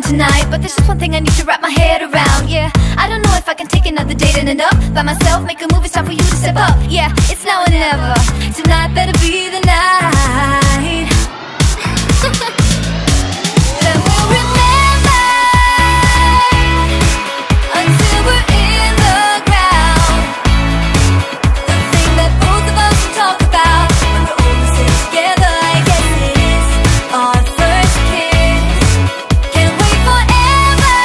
tonight, but there's just one thing I need to wrap my head around. Yeah, I don't know if I can take another date and end up by myself. Make a move, it's time for you to step up. Yeah, it's now or never. Tonight better be the night. Then we'll remember until we're in the ground. The thing that both of us will talk about when we're older, sit together. I guess it is our first kiss. Can't wait forever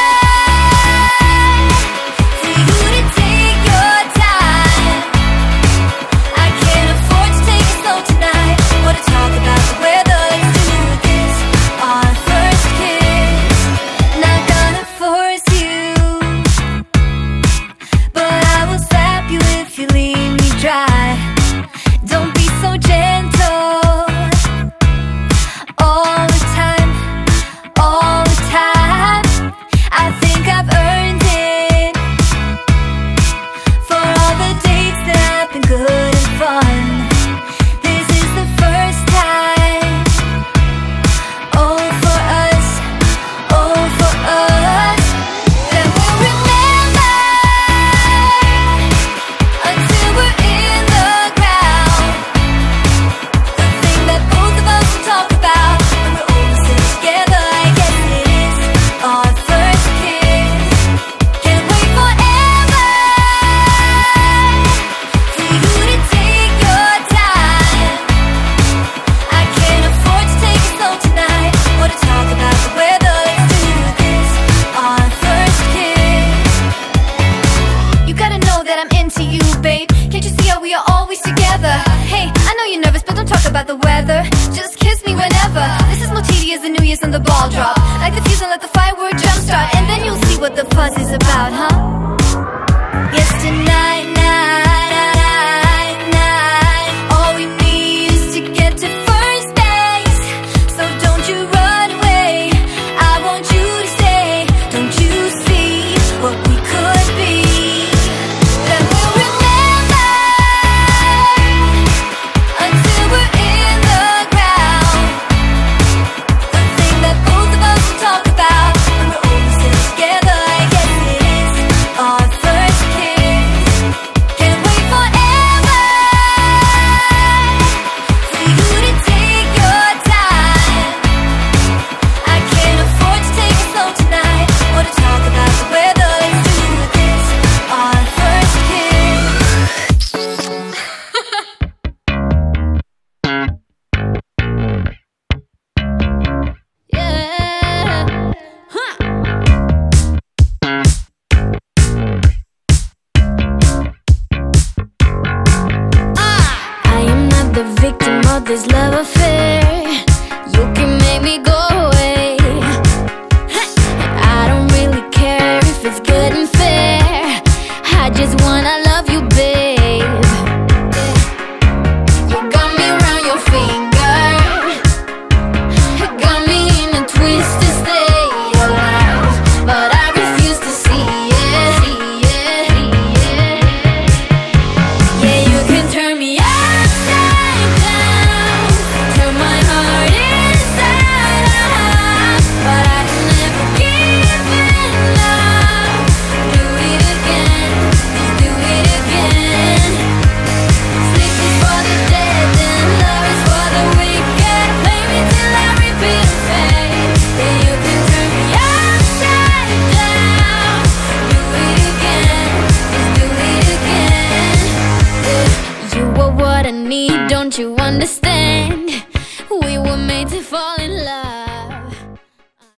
for you to take your time. I can't afford to take it slow tonight. Wanna talk about the weather. Let's do this, our first kiss. Not gonna force you, but I will slap you if you leave me dry. Don't be so gentle all the time, all the time. I think I've earned it for all the dates that have been good and fun. This is the first time. Oh, for us, oh, for us. Then we'll remember until we're in the ground. The thing that both of us will talk about when we're older, sit together. I guess it is our first kiss. Can't wait forever for you to take your time. I can't afford to take it slow tonight. Wanna talk about the weather. Let's do this, our first kiss. You gotta know that I'm into you, babe. Can't you see how we are always together? Hey, I know you're nervous, but don't talk about the weather. Just kiss me whenever. This is more tedious than New Year's and the ball drop. Like the fuse and let the firework jumpstart, and then you'll see what the fuzz is about, huh?